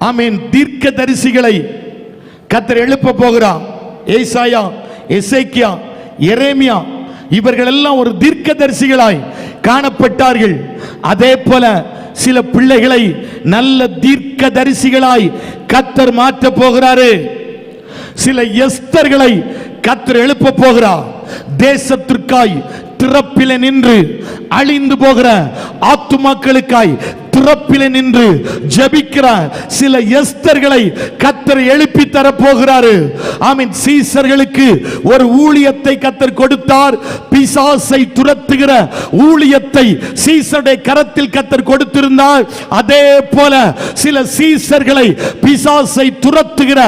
ஆமென் தீர்க்கதரிசிகளை கர்த்தர் எழுப்ப போகிறார். ஏசாயா, எசேக்கியா, எரேமியா இவர்கள் எல்லாம் ஒரு தீர்க்கதரிசிகளாய் காணப்பட்டார்கள். அதே போல சில பிள்ளைகளை நல்ல தீர்க்கதரிசிகளாய் கர்த்தர் மாற்ற போகிறாரு. சில எஸ்தர்களை கர்த்தர் எழுப்ப போகிறார். தேசத்திற்காய் திறப்பிலே நின்று அழிந்து போகிற ஆத்துமாக்களுக்காய் திறப்பிலே நின்று ஜெபிக்கிற சில எஸ்தர்களை கர்த்தர் எழுப்பி தர போகிறார். ஆமென். சீசர்களுக்கு ஒரு ஊழியத்தை கர்த்தர் கொடுத்தார். பிசாசை துரத்துகிற ஊழியத்தை சீசருடைய கரத்தில் கர்த்தர் கொடுத்திருந்தார். அதே போல சில சீசர்களை பிசாசை துரத்துகிற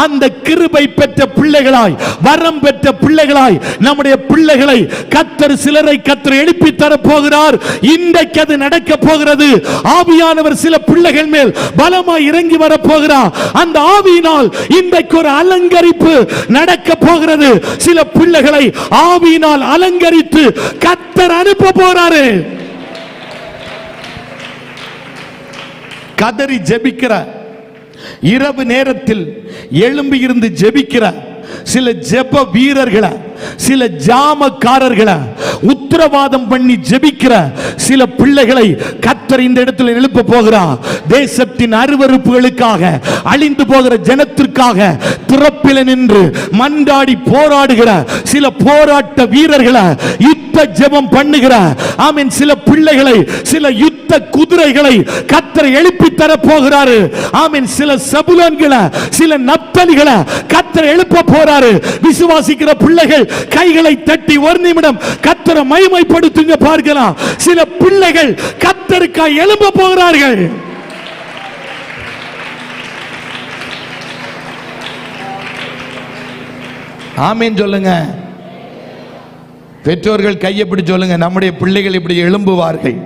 அந்த கிருபை பெற்ற பிள்ளைகளாய், வரம் பெற்ற பிள்ளைகளாய் நம்முடைய பிள்ளைகளை கர்த்தர் சிலரை கர்த்தர் எழுப்பி தர போகிறார். இன்றைக்கு அது நடக்க போகிறது. ஆவியானவர் சில பிள்ளைகள் மேல் பலமாய் இறங்கி வர போகிறார். அந்த ஆவியினால் இன்றைக்கு ஒரு அலங்கரிப்பு நடக்க போகிறது. சில பிள்ளைகளை ஆவியினால் அலங்கரித்து கர்த்தர் அனுப்ப போறாரு. கதறி ஜெபிக்கிற, இரவு நேரத்தில் எழும்பி இருந்து ஜெபிக்கிற சில ஜெப வீரர்களை, சில ஜாமக்காரர்களை, உத்தரவாதம் பண்ணி ஜெபிக்கிற சில பிள்ளைகளை கர்த்தர் இந்த இடத்தில் எழுப்ப போகிறார். தேசத்தின் அருவருப்புகளுக்காக, அழிந்து போகிற ஜனத்திற்காக திறப்பில நின்று மன்றாடி போராடுகிற சில போராட்ட வீரர்களை, யுத்த ஜெபம் பண்ணுகிற ஆமென் சில பிள்ளைகளை, சில யுத்த குதிரைகளை கர்த்தர் எழுப்பி தர போகிறார். ஆமென். சில சபுலன்களை, சில நப்தலிகளை கர்த்தர் எழுப்ப போறாரு. விசுவாசிக்கிற பிள்ளைகள் கைகளை தட்டி ஒரு நிமிடம் கர்த்தரை மகிமைப்படுத்துங்க பார்க்கலாம். சில பிள்ளைகள் கர்த்தருக்காய் எழும்ப போகிறார்கள். ஆமென் சொல்லுங்க. பெற்றோர்கள் கையை பிடிச்சு சொல்லுங்க, நம்முடைய பிள்ளைகள் இப்படி எழும்புவார்கள்.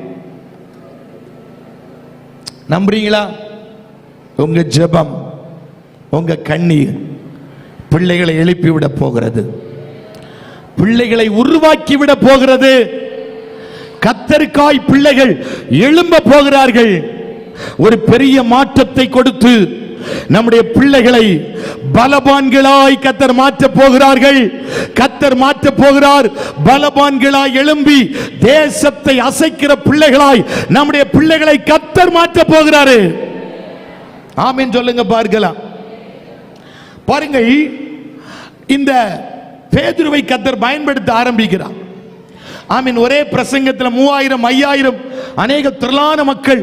நம்புறீங்களா? உங்க ஜெபம், உங்க கண்ணீர் பிள்ளைகளை எழுப்பி விட போகிறது. பிள்ளைகளை உருவாக்கி விட போகிறது. கர்த்தருக்காய் பிள்ளைகள் எழும்ப போகிறார்கள். ஒரு பெரிய மாற்றத்தை கொடுத்து நம்முடைய பிள்ளைகளை பலவான்களாய் கர்த்தர் மாற்ற போகிறார்கள். கர்த்தர் மாற்ற போகிறார். பலவான்களாய் எழும்பி தேசத்தை அசைக்கிற பிள்ளைகளாய் நம்முடைய பிள்ளைகளை கர்த்தர் மாற்ற போகிறாரு. ஆமென் சொல்லுங்க பார்க்கலாம். பாருங்கள், இந்த பேதுருவை கர்த்தர் பயன்படுத்த ஆரம்பிக்கிறார். ஆமீன். ஒரே பிரசங்கத்தில் 3000 5000 அநேக திரளான மக்கள்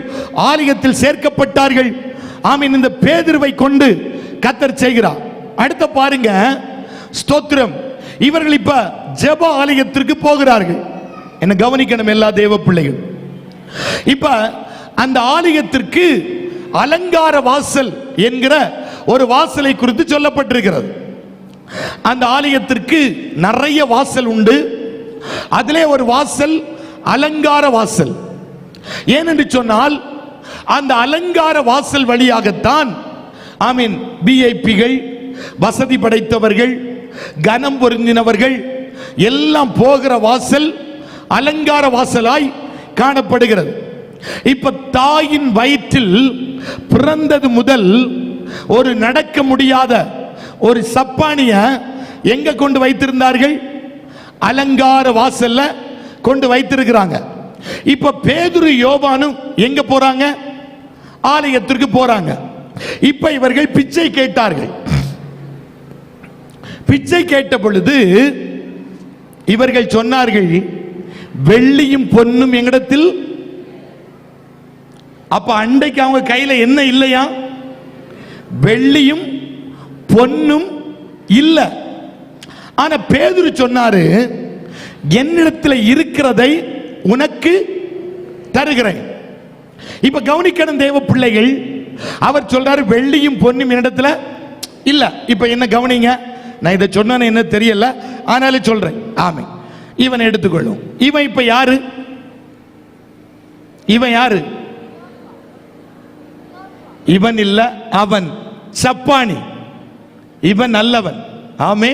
ஆலயத்தில் சேர்க்கப்பட்டார்கள். ஆமீன். இந்த பேதுருவை கொண்டு கர்த்தர் செய்கிறார். அடுத்த பாருங்க, ஸ்தோத்திரம். இவர்கள் இப்ப ஜெப ஆலயத்திற்கு போகிறார்கள். என்ன கவனிக்கணும் எல்லா தேவ பிள்ளைகள். இப்ப அந்த ஆலயத்திற்கு அலங்கார வாசல் என்கிற ஒரு வாசலை குறித்து சொல்லப்பட்டிருக்கிறது. அந்த ஆலயத்திற்கு நிறைய வாசல் உண்டு. அதிலே ஒரு வாசல் அலங்கார வாசல். ஏனென்று சொன்னால் அந்த அலங்கார வாசல் வழியாகத்தான் ஆமீன் விஐபிகள், வசதி படைத்தவர்கள், கனம் பொருந்தினவர்கள் எல்லாம் போகிற வாசல் அலங்கார வாசலாய் காணப்படுகிறது. இப்ப தாயின் வயிற்றில் பிறந்தது முதல் ஒரு நடக்க முடியாத ஒரு சப்பானிய எங்க கொண்டு வைத்திருந்தார்கள்? அலங்கார வாசல்ல கொண்டு வைத்திருக்கிறாங்க. இப்ப பேதுரு யோவானும் எங்க போறாங்க? ஆலயத்திற்கு போறாங்க. இப்ப இவர்கள் பிச்சை கேட்டார்கள். பிச்சை கேட்ட பொழுது இவர்கள் சொன்னார்கள், வெள்ளியும் பொன்னும் எங்களிடத்தில். அப்ப அன்றைக்கு அவங்க கையில என்ன இல்லையா? வெள்ளியும் பொன்னும் இல்ல. ஆனா பேதுரு சொன்னாரு, என்னிடத்தில் இருக்கிறதை உனக்கு தருகிறேன். இப்ப கவனிக்கணும் தேவ பிள்ளைகள். அவர் சொல்றாரு, வெள்ளியும் பொன்னும் என்னிடத்துல இல்ல. இப்ப என்ன கவனிங்க, நான் இதை சொன்ன என்ன தெரியல, ஆனாலும் சொல்றேன். ஆமே, இவன் எடுத்துக்கொள்ளும். இவன் இப்ப யாரு? இவன் யாரு? இவன் இல்ல, அவன் சப்பானி. இவன் நல்லவன். ஆமே,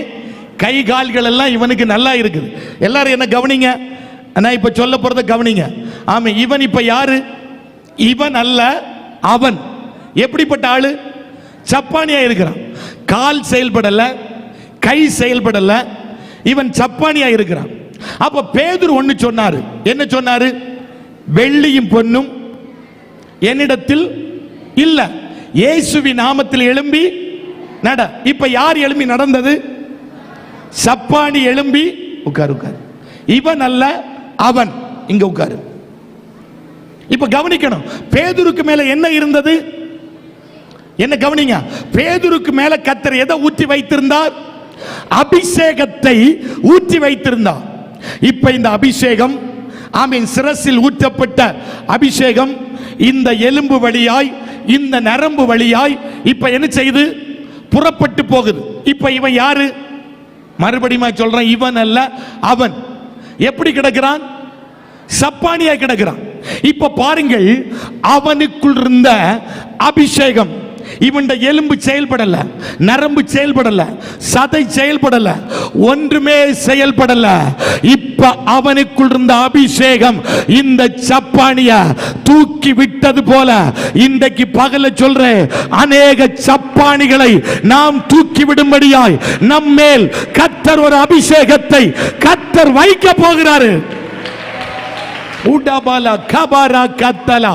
கை கால்கள் எல்லாம் இவனுக்கு நல்லா இருக்குது. எல்லாரும் என்ன கவனிங்க, நான் இப்ப சொல்ல போறத கவனிங்க. ஆமே, இவன் இப்ப யாரு? இவன் அல்ல, அவன். எப்படிப்பட்ட ஆளு? சப்பானியா இருக்கிறான். கால் செயல்படல, கை செயல்படல, இவன் சப்பானியா இருக்கிறான். அப்ப பேதுரு ஒன்னு சொன்னாரு. என்ன சொன்னாரு? வெள்ளியும் பொன்னும் என்னிடத்தில் இல்ல, இயேசுவின் நாமத்தில் எழும்பி நட. இப்ப யார் எழும்பி நடந்தது? சப்பானி எழும்பி உட்காரு. உட்காரு. இவன் அல்ல, அவன். இங்க உட்காரு. இப்ப கவனிக்கணும், பேதுருக்கு மேல என்ன இருந்தது? என்ன கவனிங்க, பேதுருக்கு மேல கர்த்தர் எதை ஊற்றி வைத்திருந்தார்? அபிஷேகத்தை ஊற்றி வைத்திருந்தார். இப்ப இந்த அபிஷேகம், ஆமீன், சிரசில் ஊற்றப்பட்ட அபிஷேகம் இந்த எலும்பு வழியாய், இந்த நரம்பு வழியாய் இப்ப என்ன செய்து புறப்பட்டு போகுது. இப்ப இவன் யாரு? மறுபடியும் சொல்றான், இவன் அல்ல, அவன். எப்படி கிடக்கிறான்? சப்பானியா கிடக்கிறான். இப்ப பாருங்கள், அவனுக்குள் இருந்த அபிஷேகம், இவன் எலும்பு செயல்படல, நரம்பு செயல்படல, சதை செயல்படல, ஒன்றுமே செயல்படல. இப்ப அவனுக்குள் இருந்த அபிஷேகம் இந்த சப்பானிய தூக்கி விட்டது போல இன்றைக்கு பகல சொல்றேன், அநேக சப்பானிகளை நாம் தூக்கி விடும்படியாய் நம்மேல் கர்த்தர் ஒரு அபிஷேகத்தை கர்த்தர் வைக்க போகிறாரு. உடபல கபரா கத்தலா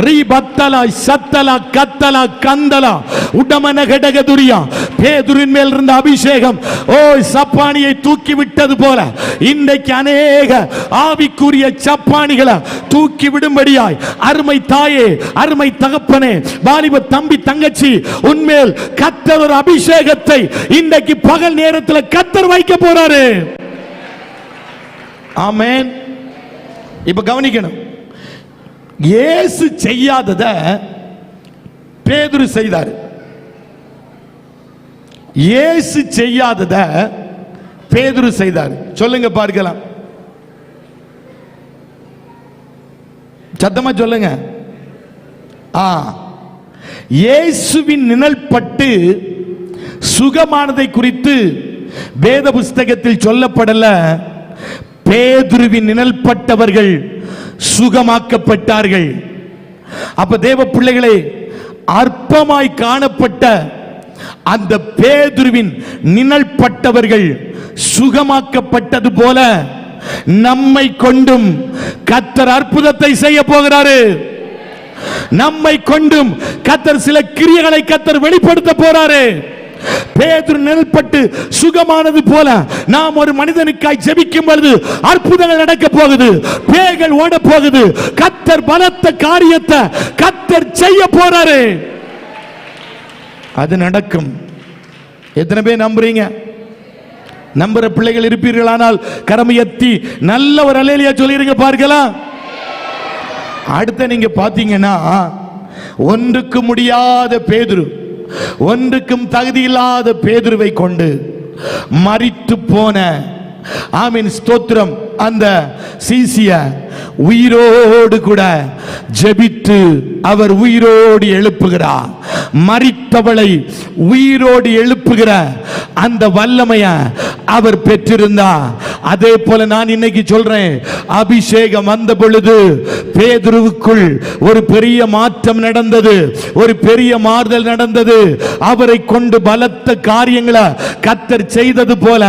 ரீபத்தலா சத்தலா கத்தலா கந்தலா உடமன கடகதுரியா. பேதுருவின் மேல் இருந்த அபிஷேகம் ஓ சப்பானியை தூக்கி விட்டது போல இன்றைக்கு அநேக ஆவிக்குரிய சப்பானிகளை தூக்கி விடும்படியாய் அருமை தாயே, அருமை தகப்பனே, வாலிப தம்பி தங்கச்சி, உன்மேல் கர்த்தர் ஒரு அபிஷேகத்தை இன்றைக்கு பகல் நேரத்தில் கர்த்தர் வைக்க போறாரு. ஆமென். இப்ப கவனிக்கணும், இயேசு செய்யாதத பேதுரு செய்தார். இயேசு செய்யாதத பேதுரு செய்தார். சொல்லுங்க பார்க்கலாம், சத்தமா சொல்லுங்க. இயேசுவின் நிழல் பட்டு சுகமானதை குறித்து வேத புஸ்தகத்தில் சொல்லப்படல. பேதுருவின் நிழல் பட்டவர்கள் சுகமாக்கப்பட்டார்கள். அப்ப தேவ பிள்ளைகளே, அற்பமாய் காணப்பட்ட அந்த பேதுருவின் நிழல்பட்டவர்கள் சுகமாக்கப்பட்டது போல நம்மை கொண்டும் கர்த்தர் அற்புதத்தை செய்ய போகிறாரு. நம்மை கொண்டும் கர்த்தர் சில கிரியைகளை கர்த்தர் வெளிப்படுத்த போறாரு. பேதுரு நிழல்பட்டு சுகமானது போல நாம் ஒரு மனிதனுக்காய் ஜெபிக்கும் பொழுது அற்புதங்கள் நடக்க போகுது, பேய்கள் ஓட போகுது. கர்த்தர் பலத்த காரியத்தை கர்த்தர் செய்ய போறாரு. அது நடக்கும். எத்தனை பேர் நம்புறீங்க? நம்புற பிள்ளைகள் இருப்பீர்களானால் கரமையத்தி நல்ல ஒரு அல்லேலூயா சொல்லிருங்க பார்க்கலாம். அடுத்து நீங்க பாத்தீங்கன்னா, ஒன்றுக்கு முடியாத பேதுரு, ஒன்றுக்கும் தகுதியில்லாத பேதுருவை கொண்டு மரித்து போன, ஆமீன் ஸ்தோத்திரம், அந்த சீசிய உயிரோடு கூட ஜெபித்து அவர் உயிரோடு எழுப்புகிறார். மரித்தவளை உயிரோடு எழுப்புகிற அந்த வல்லமைய அவர் பெற்றிருந்தார். அதே போல நான் இன்னைக்கு சொல்றேன், அபிஷேகம் வந்த பொழுது பேதுருவுக்குள் ஒரு பெரிய மாற்றம் நடந்தது, ஒரு பெரிய மாறுதல் நடந்தது. அவரை கொண்டு பலத்த காரியங்களை கர்த்தர் செய்தது போல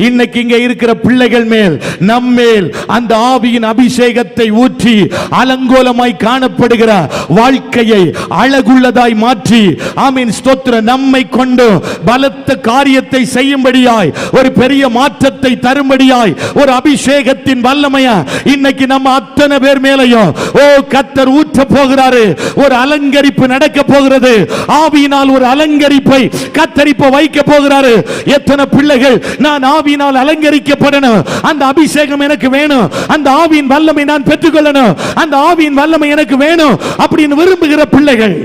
இன்னைக்கு இங்க இருக்கிற பிள்ளைகள் மேல், நம்மேல் அந்த ஆவியின் அபிஷேகத்தை ஊற்றி அலங்கோலமாய் காணப்படுகிற வாழ்க்கையை அழகுள்ளதாய் மாற்றி, ஆமீன் ஸ்தோத்திரம், நம்மை கொண்டு பலத்த காரியத்தை செய்யும்படியாய், ஒரு பெரிய மாற்றத்தை தரும்படியாய் ஒரு அபிஷேகத்தின் வல்லமையா இன்னைக்கு நம்ம அத்தனை பேர் மேலையும் கர்த்தர் ஊற்ற போகிறாரு. ஒரு அலங்கரிப்பு நடக்க போகிறது. ஆவியினால் ஒரு அலங்கரிப்பை கர்த்தர் இப்ப வைக்க போகிறாரு. எத்தனை பிள்ளைகள் நான் ஆவியினால் அலங்கரிக்கப்படணும், அந்த அபிஷேகம் எனக்கு வேணும், அந்த ஆவியின் வல்லமை நான் பெற்றுக்கொள்ளணும், அந்த ஆவியின் வல்லமை எனக்கு வேணும் அப்படின்னு விரும்புகிற பிள்ளைகள்